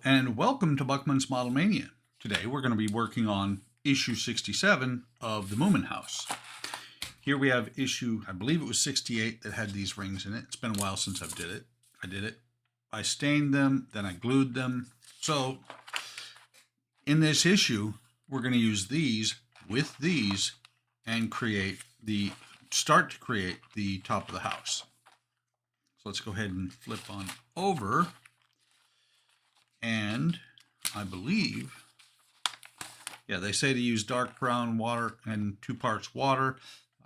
and welcome to Buckman's Model Mania. Today we're going to be working on issue 67 of the Moomin House. Here we have issue, I believe it was 68 that had these rings in it. It's been a while since I did it. I stained them, then I glued them. So in this issue, we're going to use these with these and start to create the top of the house. So let's go ahead and flip on over. And I believe, yeah, they say to use dark brown water and 2 parts water.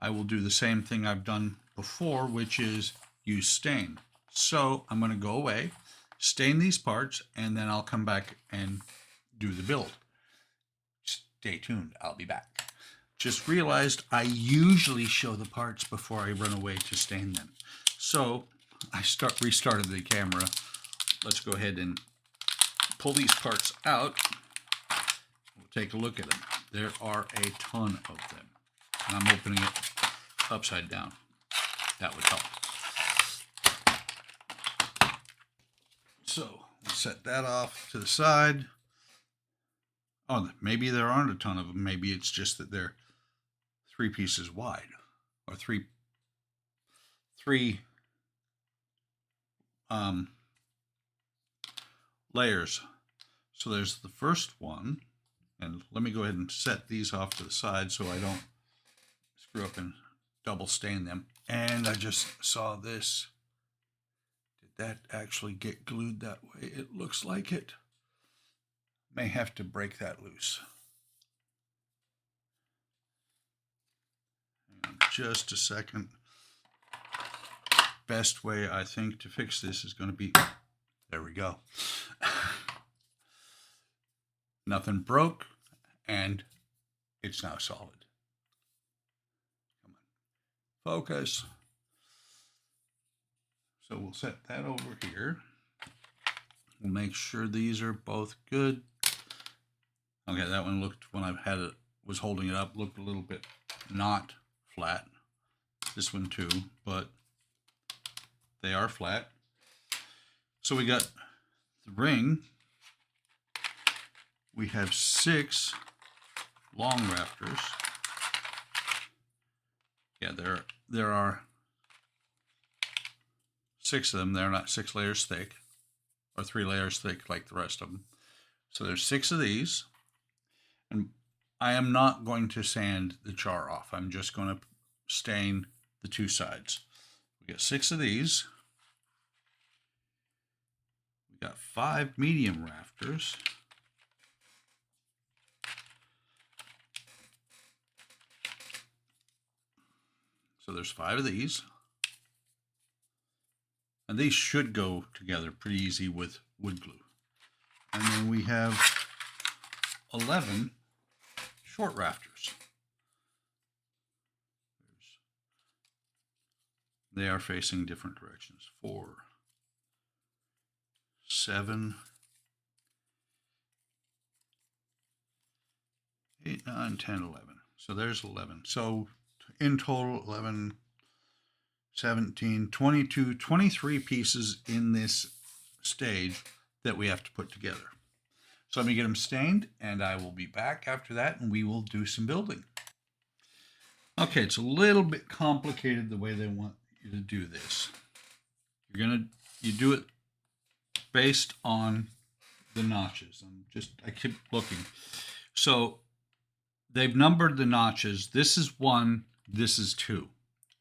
I will do the same thing I've done before, which is use stain. So I'm going to go away, stain these parts, and then I'll come back and do the build. Stay tuned. I'll be back. Just realized I usually show the parts before I run away to stain them. So I restarted the camera. Let's go ahead and pull these parts out. We'll take a look at them. There are a ton of them. And I'm opening it upside down. That would help. So we'll set that off to the side. Oh, maybe there aren't a ton of them. Maybe it's just that they're 3 pieces wide, or three layers. So there's the first one, and let me go ahead and set these off to the side so I don't screw up and double stain them. And I just saw this. Did that actually get glued that way? It looks like it. May have to break that loose. Hang on just a second. Best way I think to fix this is going to be, there we go. Nothing broke, and it's now solid. Come on, focus. So we'll set that over here. We'll make sure these are both good. Okay, that one looked, when I was holding it up, looked a little bit not flat. This one too, but they are flat. So we got the ring. We have 6 long rafters. Yeah, there are 6 of them. They're not 6 layers thick, or 3 layers thick like the rest of them. So there's 6 of these. And I am not going to sand the char off. I'm just going to stain the 2 sides. We got 6 of these. We got 5 medium rafters. So there's 5 of these. And these should go together pretty easy with wood glue. And then we have 11 short rafters. They are facing different directions. 4, 7, 8, 9, 10, 11. So there's 11. So in total, 11, 17, 22, 23 pieces in this stage that we have to put together. So let me get them stained, and I will be back after that, and we will do some building. Okay, it's a little bit complicated the way they want you to do this. You do it based on the notches. I keep looking. So they've numbered the notches. This is 1, this is 2.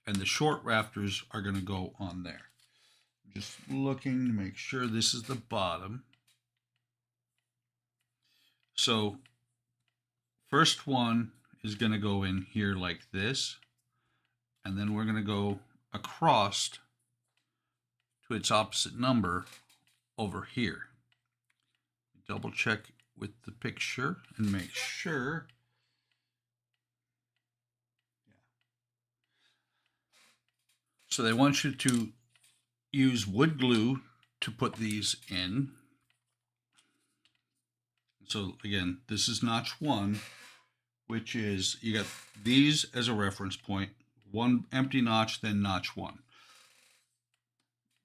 And the short rafters are going to go on there. Just looking to make sure this is the bottom. So first one is going to go in here like this, and then we're going to go across to its opposite number over here. Double check with the picture and make sure. So they want you to use wood glue to put these in. So again, this is notch 1, which is, you got these as a reference point, 1 empty notch, then notch 1.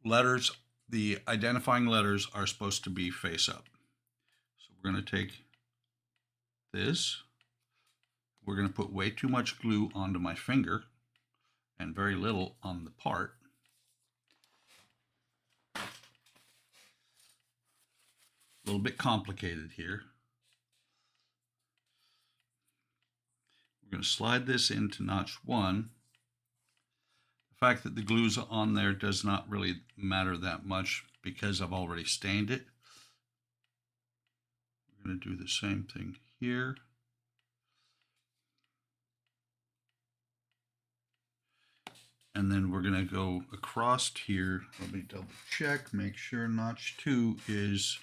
Letters, the identifying letters are supposed to be face up. we're going to take this. We're going to put way too much glue onto my finger and very little on the part. A little bit complicated here. We're going to slide this into notch 1. The fact that the glue's on there does not really matter that much because I've already stained it. We're going to do the same thing here. And then we're going to go across here. Let me double check, make sure notch 2 is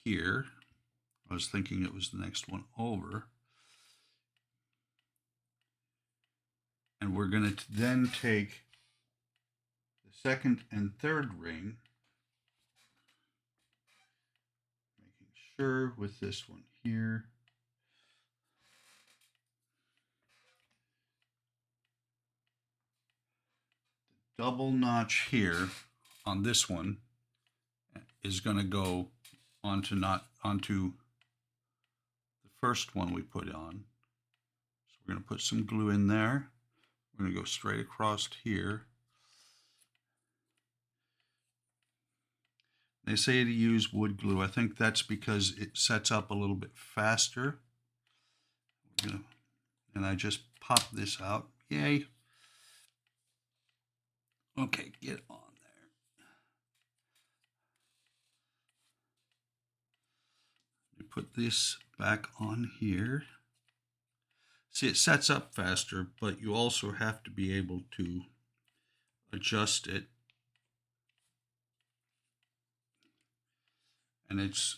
here. I was thinking it was the next one over. And we're going to then take the second and third ring, making sure with this one here. The double notch here on this one is going to go onto the first one we put on. So we're going to put some glue in there. We're going to go straight across here. They say to use wood glue. I think that's because it sets up a little bit faster. And I just pop this out. Yay. Okay, get on there. We put this back on here. See, it sets up faster, but you also have to be able to adjust it. And it's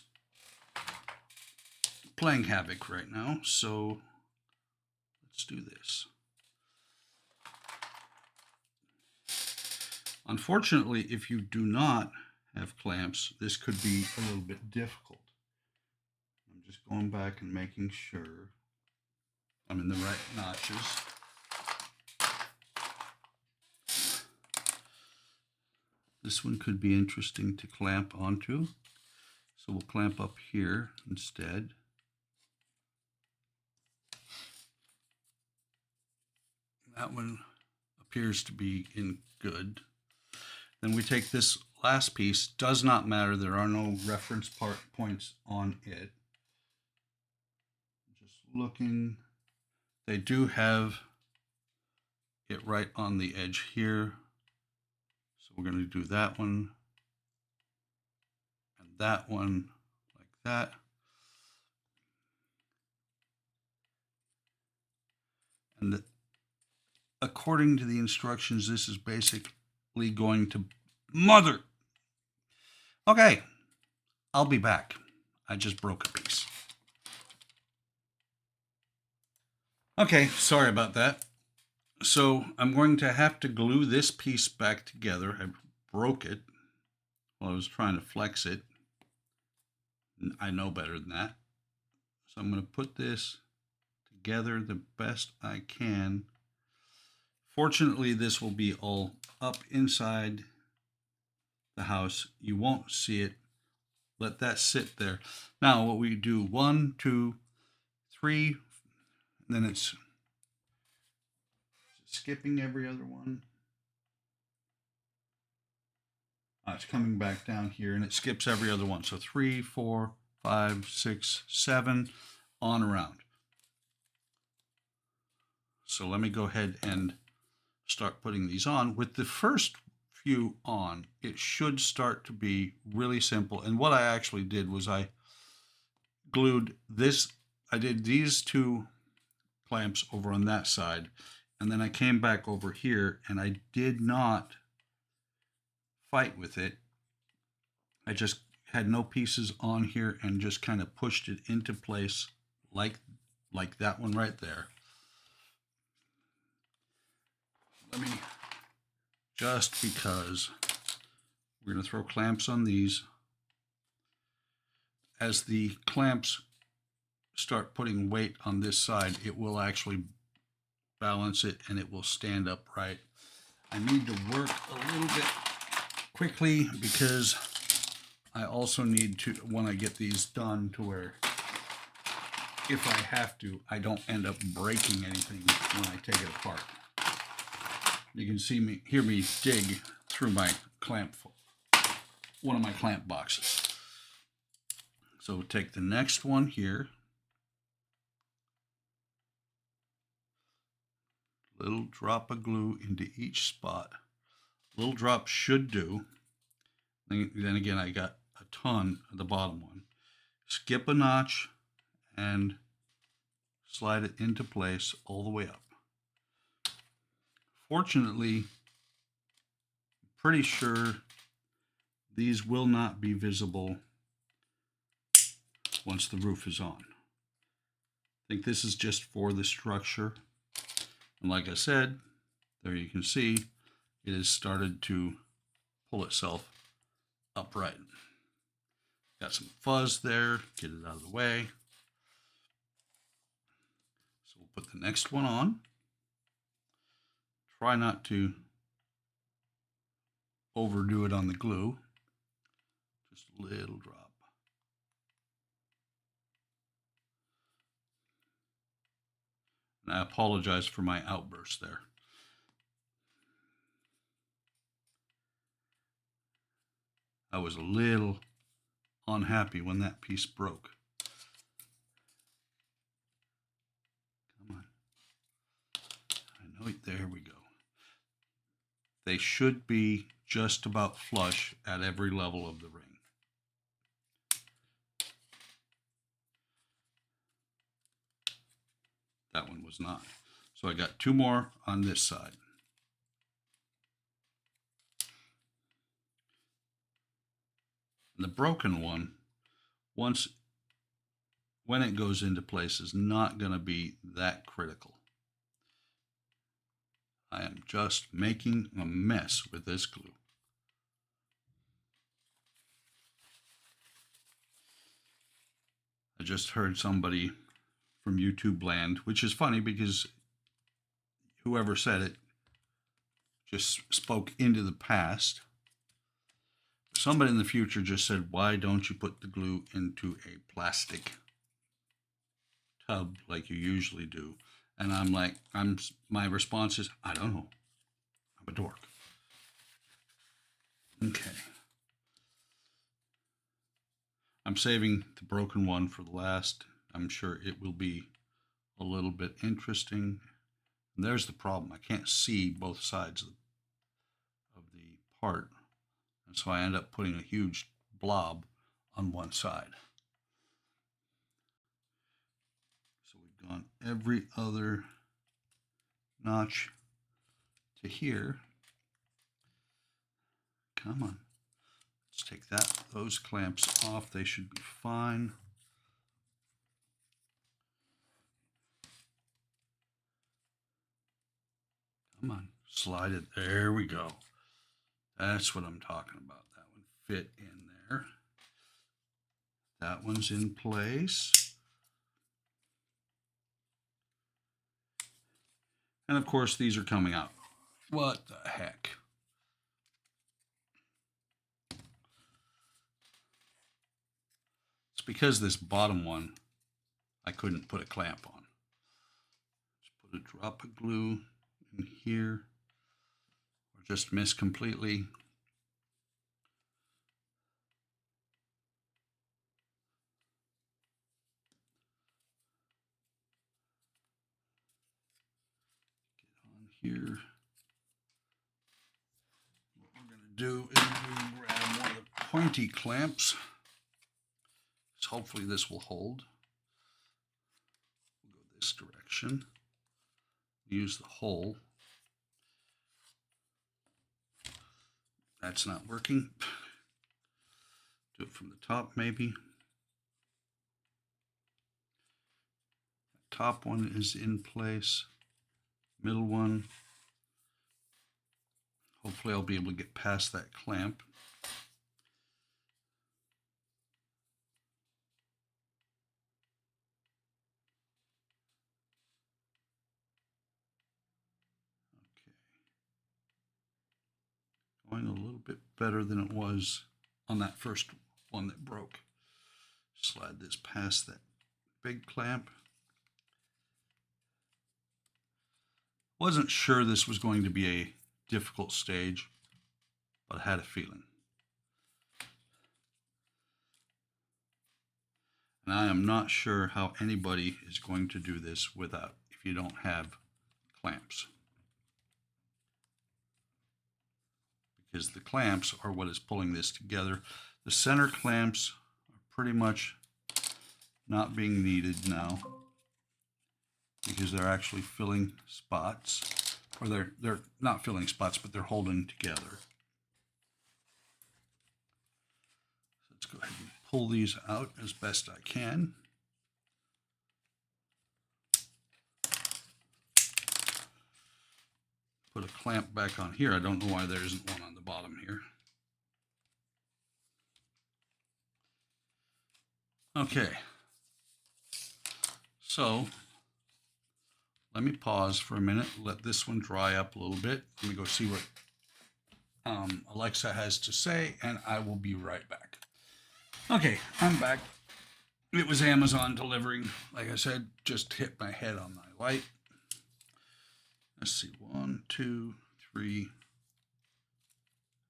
playing havoc right now, so let's do this. Unfortunately, if you do not have clamps, this could be a little bit difficult. I'm just going back and making sure I'm in the right notches. This one could be interesting to clamp onto. So we'll clamp up here instead. That one appears to be in good. Then we take this last piece. Does not matter. There are no reference points on it. Just looking. They do have it right on the edge here. So we're going to do that one. That one like that. And according to the instructions, this is basically going to mother. Okay, I'll be back. I just broke a piece. Okay, sorry about that. So I'm going to have to glue this piece back together. I broke it while I was trying to flex it. I know better than that. So I'm going to put this together the best I can. Fortunately, this will be all up inside the house. You won't see it. Let that sit there. Now what we do, 1, 2, 3, and then it's skipping every other one. It's coming back down here and it skips every other one. So 3, 4, 5, 6, 7, on around. So let me go ahead and start putting these on. With the first few on, it should start to be really simple. And what I actually did was I glued this. I did these 2 clamps over on that side. And then I came back over here and I did not fight with it. I just had no pieces on here and just kind of pushed it into place like that one right there. Let me, just because we're going to throw clamps on these. As the clamps start putting weight on this side, it will actually balance it and it will stand up right. I need to work a little bit quickly because I also need to, when I get these done, to where if I have to, I don't end up breaking anything when I take it apart. You can hear me dig through my clamp, one of my clamp boxes. So we'll take the next one here. Little drop of glue into each spot. Little drop should do. Then again, I got a ton at the bottom one. Skip a notch and slide it into place all the way up. Fortunately, pretty sure these will not be visible once the roof is on. I think this is just for the structure. And like I said, there you can see it has started to pull itself upright. Got some fuzz there, get it out of the way. So we'll put the next one on. Try not to overdo it on the glue. Just a little drop. And I apologize for my outburst there. I was a little unhappy when that piece broke. Come on. I know it. There we go. They should be just about flush at every level of the ring. That one was not. So I got two more on this side. And the broken one, when it goes into place, is not going to be that critical. I am just making a mess with this glue. I just heard somebody from YouTube land, which is funny because whoever said it just spoke into the past. Somebody in the future just said, why don't you put the glue into a plastic tub like you usually do? And I'm like, my response is, I don't know. I'm a dork. Okay. I'm saving the broken one for the last. I'm sure it will be a little bit interesting. And there's the problem. I can't see both sides of the part. And so I end up putting a huge blob on one side. So we've gone every other notch to here. Come on. Let's take those clamps off. They should be fine. Come on, slide it. There we go. That's what I'm talking about. That one fit in there. That one's in place. And of course, these are coming out. What the heck? It's because this bottom one, I couldn't put a clamp on. Just put a drop of glue in here, or just miss completely. Get on here. What we're going to do is grab one of the pointy clamps. So hopefully this will hold. We'll go this direction. Use the hole. That's not working. Do it from the top maybe. The top one is in place. Middle one. Hopefully I'll be able to get past that clamp. Going a little bit better than it was on that first one that broke. Slide this past that big clamp. Wasn't sure this was going to be a difficult stage, but had a feeling. And I am not sure how anybody is going to do this without, if you don't have clamps. Because the clamps are what is pulling this together. The center clamps are pretty much not being needed now because they're actually filling spots, or they're not filling spots, but they're holding together. So let's go ahead and pull these out as best I can. Put a clamp back on here. I don't know why there isn't one on the bottom here. Okay. So let me pause for a minute, let this one dry up a little bit. Let me go see what Alexa has to say, and I will be right back. Okay, I'm back. It was Amazon delivering. Like I said, just hit my head on my light. Let's see, 1, 2, 3. Am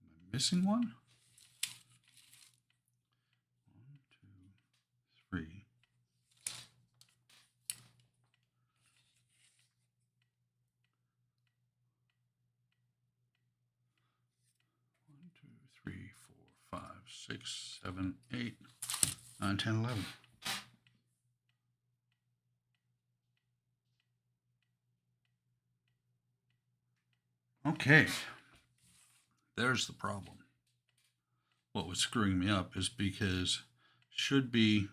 I missing one? 1, 2, 3. 1, 2, 3, 4, 5, 6, 7, 8, 9, 10, 11. Okay, there's the problem. What was screwing me up is because should be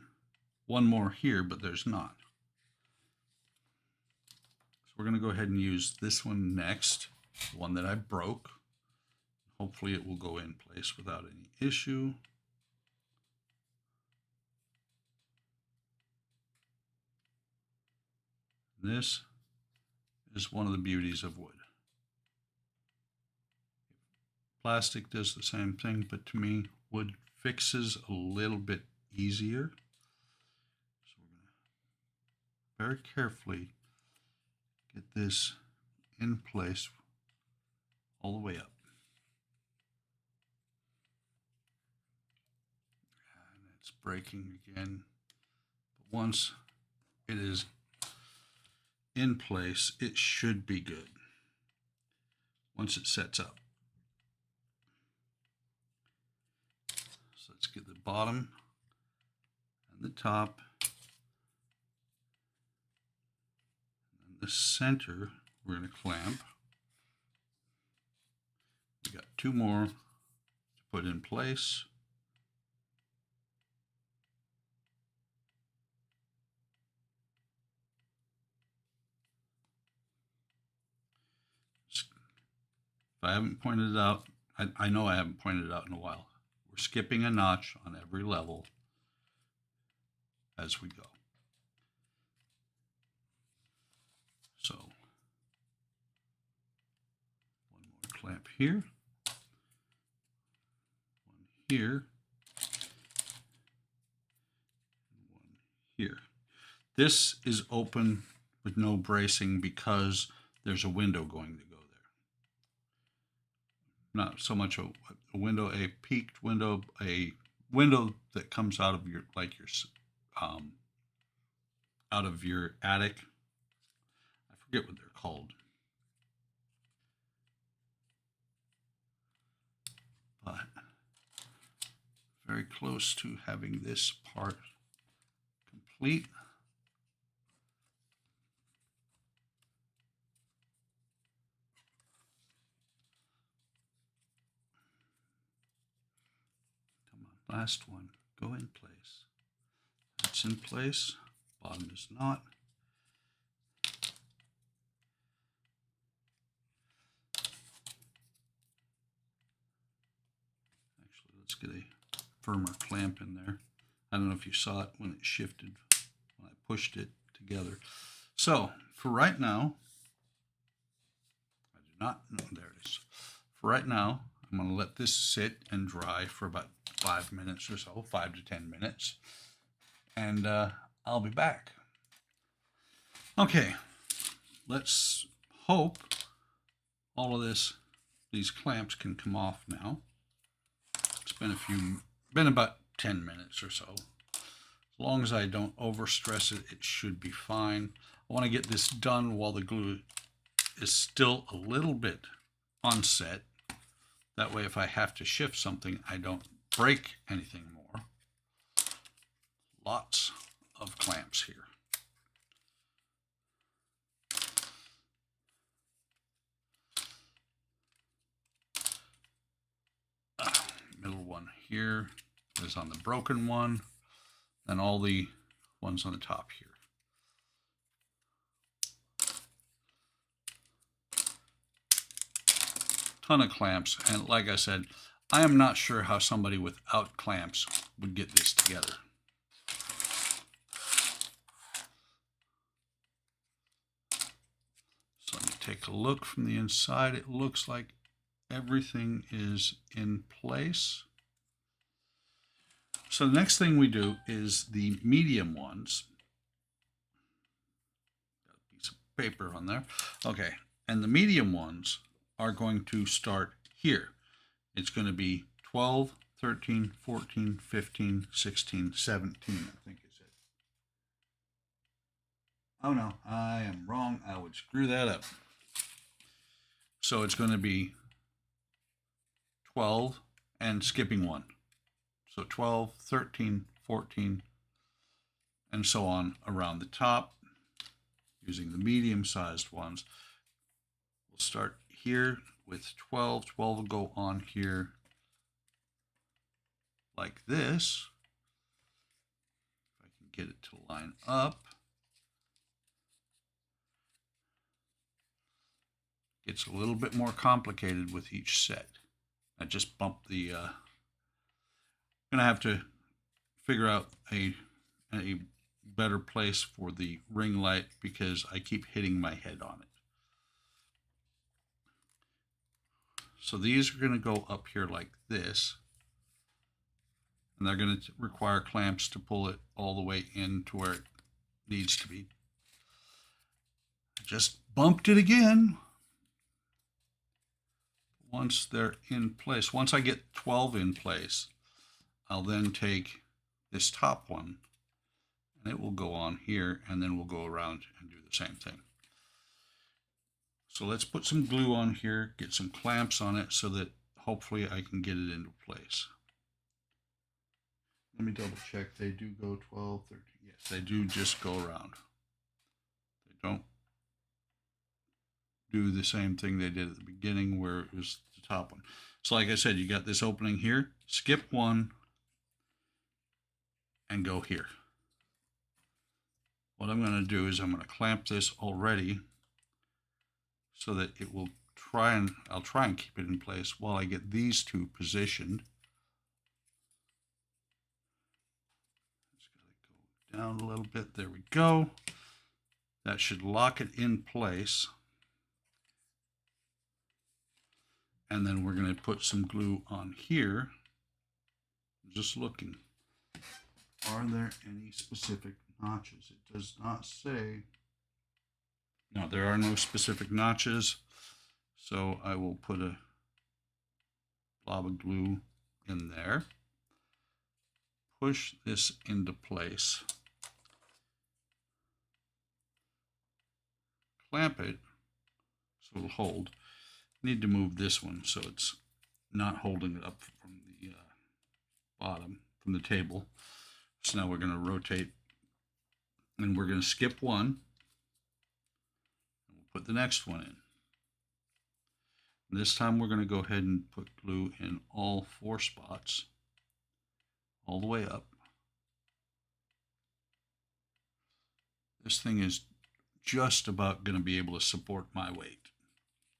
one more here, but there's not. So we're going to go ahead and use this one next, the one that I broke. Hopefully it will go in place without any issue. This is one of the beauties of wood. Plastic does the same thing, but to me, wood fixes a little bit easier. So we're going to very carefully get this in place all the way up. And it's breaking again. But once it is in place, it should be good once it sets up. So let's get the bottom and the top and the center. We're going to clamp. We got 2 more to put in place. If I haven't pointed it out, I know I haven't pointed it out in a while. We're skipping a notch on every level as we go. So, one more clamp here, one here, and one here. This is open with no bracing because there's a window going to go there. Not so much a window, a peaked window, a window that comes out of your, like your, out of your attic. I forget what they're called. But very close to having this part complete. Last one, go in place. That's in place, bottom is not. Actually, let's get a firmer clamp in there. I don't know if you saw it when it shifted, when I pushed it together. So, for right now, I do not know, there it is. For right now, I'm I'm going to let this sit and dry for about 5 minutes or so, 5 to 10 minutes, and I'll be back. Okay, let's hope all of these clamps can come off now. It's been about 10 minutes or so. As long as I don't overstress it, it should be fine. I want to get this done while the glue is still a little bit unset. That way, if I have to shift something, I don't break anything more. Lots of clamps here. Middle one here is on the broken one, and all the ones on the top here. Ton of clamps, and like I said, I am not sure how somebody without clamps would get this together. So let me take a look from the inside. It looks like everything is in place. So the next thing we do is the medium ones. Got a piece of paper on there. Okay, and the medium ones are going to start here. It's going to be 12, 13, 14, 15, 16, 17, I think is it. Oh no, I am wrong. I would screw that up. So it's going to be 12 and skipping one. So 12, 13, 14, and so on around the top using the medium-sized ones. We'll start here with 12. 12 will go on here like this. If I can get it to line up. It's a little bit more complicated with each set. I just bumped the I'm gonna have to figure out a better place for the ring light because I keep hitting my head on it. So these are going to go up here like this, and they're going to require clamps to pull it all the way in to where it needs to be. I just bumped it again. Once they're in place, once I get 12 in place, I'll then take this top one and it will go on here, and then we'll go around and do the same thing. So let's put some glue on here, get some clamps on it so that hopefully I can get it into place. Let me double check. They do go 12, 13. Yes, they do just go around. They don't do the same thing they did at the beginning where it was the top one. So like I said, you got this opening here, skip one, and go here. What I'm going to do is I'm going to clamp this already so that it will I'll try and keep it in place while I get these two positioned. Just got to go down a little bit. There we go. That should lock it in place. And then we're going to put some glue on here. Just looking. Are there any specific notches? It does not say. No, there are no specific notches. So I will put a blob of glue in there. Push this into place. Clamp it so it'll hold. Need to move this one so it's not holding it up from the bottom, from the table. So now we're going to rotate and we're going to skip one. And we'll put the next one in. And this time we're going to go ahead and put glue in all 4 spots, all the way up. This thing is just about going to be able to support my weight.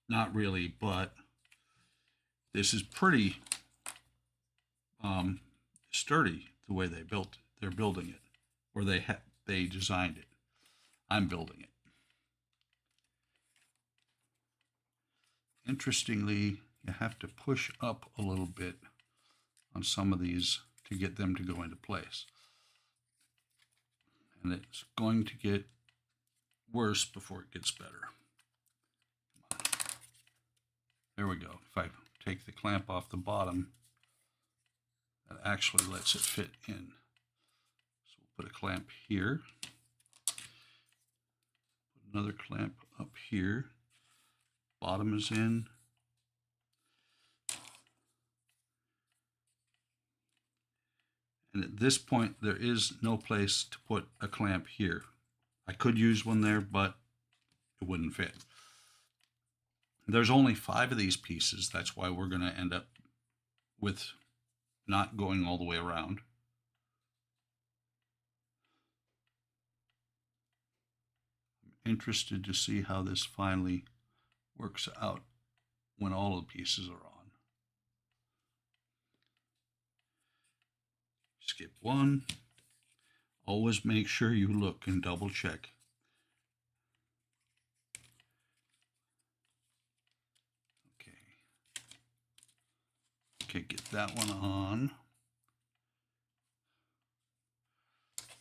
Not really, but this is pretty sturdy the way they built it. They're building it, or they designed it. I'm building it. Interestingly, you have to push up a little bit on some of these to get them to go into place. And it's going to get worse before it gets better. There we go. If I take the clamp off the bottom, that actually lets it fit in. So we'll put a clamp here. Put another clamp up here. Bottom is in. And at this point, there is no place to put a clamp here. I could use one there, but it wouldn't fit. There's only 5 of these pieces. That's why we're going to end up with not going all the way around. I'm interested to see how this finally works out when all the pieces are on. Skip one. Always make sure you look and double check. Okay, get that one on.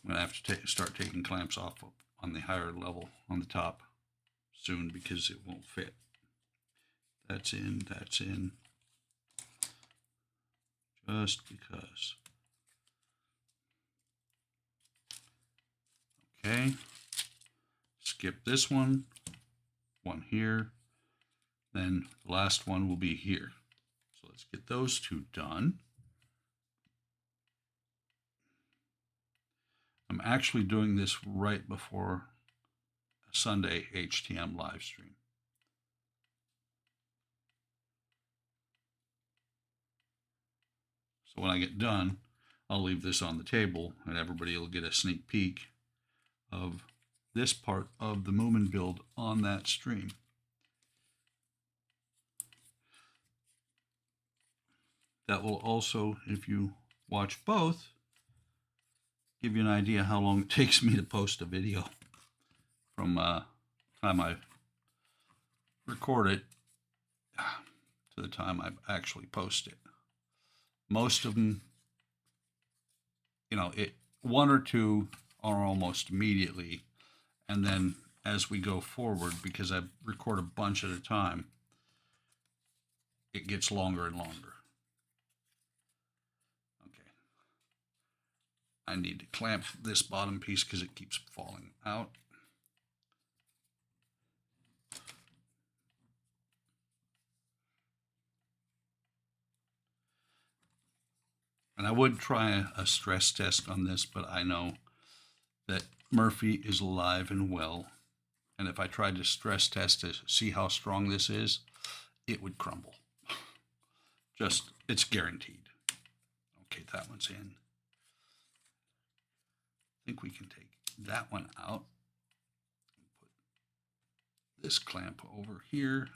I'm going to have to start taking clamps off on the higher level on the top soon because it won't fit. That's in, that's in. Just because. Okay, skip this one here, then the last one will be here. So let's get those 2 done. I'm actually doing this right before a Sunday HTM live stream. So when I get done, I'll leave this on the table and everybody will get a sneak peek of this part of the Moomin build on that stream. That will also, if you watch both, give you an idea how long it takes me to post a video from time I record it to the time I actually post it. Most of them, you know, 1 or 2 are almost immediately, and then as we go forward, because I record a bunch at a time, it gets longer and longer. Okay, I need to clamp this bottom piece because it keeps falling out. And I would try a stress test on this, but I know that Murphy is alive and well. And if I tried to stress test to see how strong this is, it would crumble. Just, it's guaranteed. Okay, that one's in. I think we can take that one out. Put this clamp over here.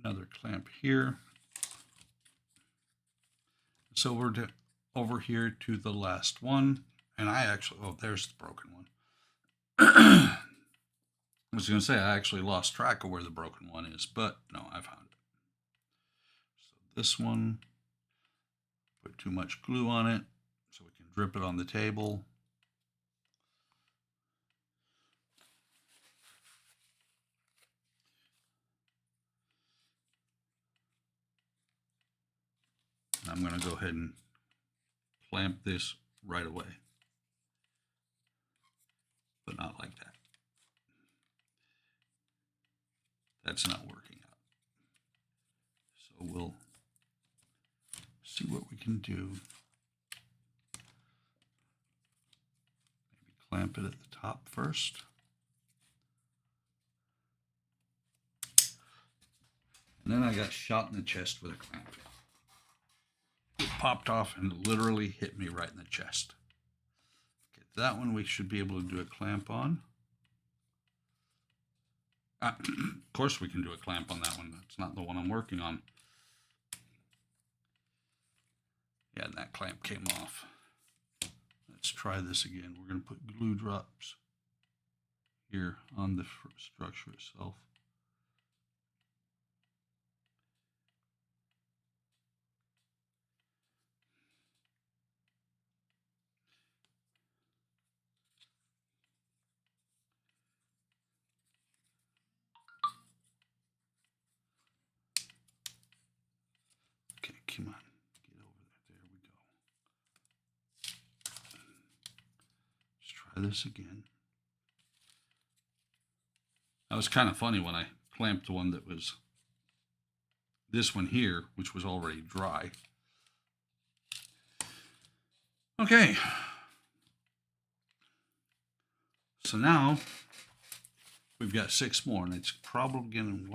Another clamp here. So we're over here to the last one. And I actually, oh, there's the broken one. I was going to say I actually lost track of where the broken one is, but no, I found it. So this one, put too much glue on it so we can drip it on the table. I'm going to go ahead and clamp this right away, but not like that. That's not working out. So we'll see what we can do. Maybe clamp it at the top first. And then I got shot in the chest with a clamp. It popped off and literally hit me right in the chest. Okay, that one we should be able to do a clamp on. Of course we can do a clamp on that one. That's not the one I'm working on. Yeah, and that clamp came off. Let's try this again. We're going to put glue drops here on the structure itself. this again. That was kind of funny when I clamped the one that was this one here, which was already dry. Okay. So now we've got 6 more, and it's probably going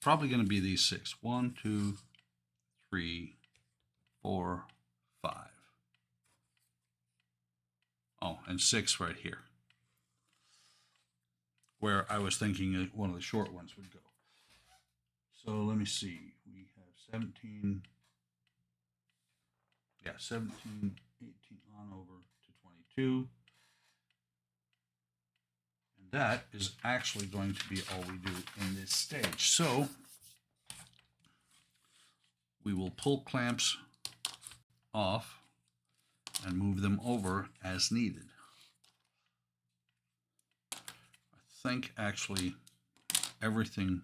to be these 6. 1, 2, 3, 4, 5. Oh, and 6 right here, where I was thinking one of the short ones would go. So let me see. We have 17. Yeah, 17, 18 on over to 22. And that is actually going to be all we do in this stage. So we will pull clamps off and move them over as needed. I think actually everything,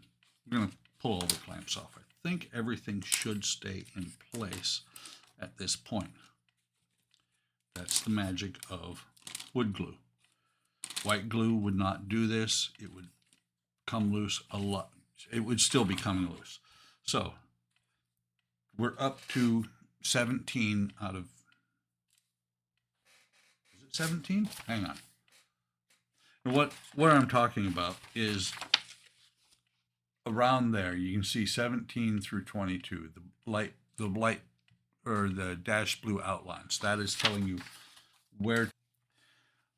we're going to pull all the clamps off. I think everything should stay in place at this point. That's the magic of wood glue. White glue would not do this. It would come loose a lot. It would still be coming loose. So we're up to 17 out of, is it 17? Hang on. And what I'm talking about is around there. You can see 17 through 22, the light or the dashed blue outlines. That is telling you where.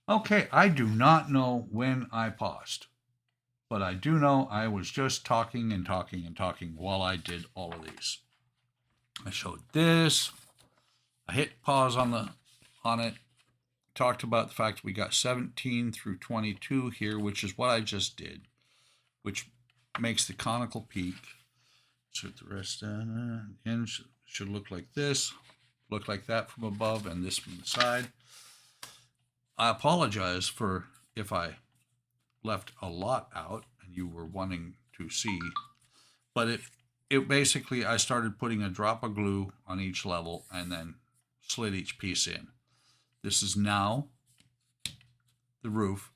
Okay, I do not know when I paused, but I do know I was just talking and talking and talking while I did all of these. I showed this. I hit pause on it. Talked about the fact we got 17 through 22 here, which is what I just did, which makes the conical peak. So the rest end should look like this, look like that from above, and this from the side. I apologize for if I left a lot out and you were wanting to see, but it basically, I started putting a drop of glue on each level and then slid each piece in. This is now the roof,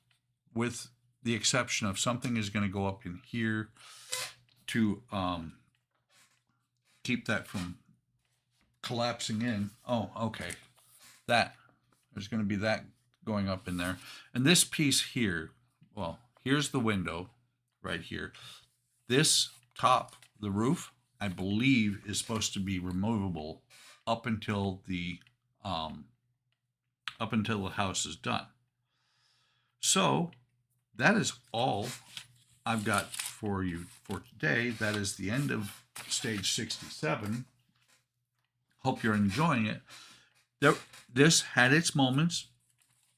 with the exception of something is going to go up in here to keep that from collapsing in. Oh, okay. There's going to be that going up in there. And this piece here, well, here's the window right here. This top, the roof, I believe is supposed to be removable up until the house is done. So that is all I've got for you for today. That is the end of stage 67. Hope you're enjoying it. This had its moments.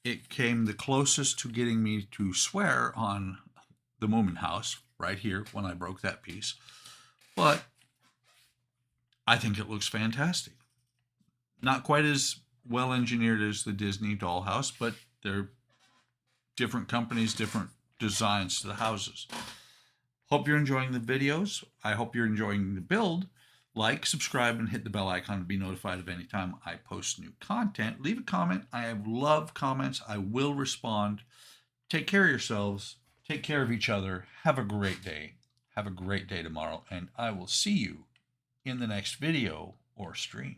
It came the closest to getting me to swear on the Moomin house right here when I broke that piece. But I think it looks fantastic. Not quite as well engineered as the Disney dollhouse, but they're different companies, different designs to the houses. Hope you're enjoying the videos. I hope you're enjoying the build. Like, subscribe, and hit the bell icon to be notified of any time I post new content. Leave a comment. I love comments. I will respond. Take care of yourselves. Take care of each other. Have a great day. Have a great day tomorrow, and I will see you in the next video or stream.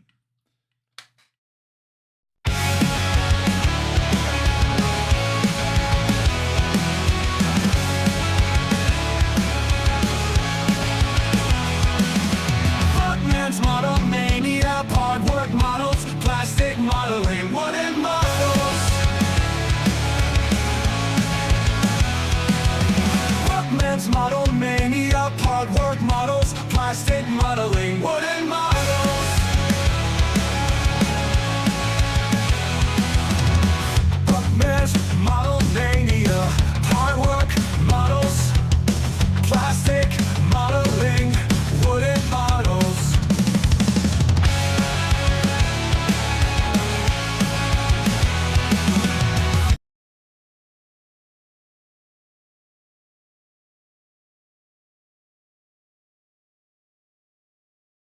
Modelmania, hard work models, plastic modeling, wooden models. Buckman's Modelmania, hard work models, plastic modeling, wooden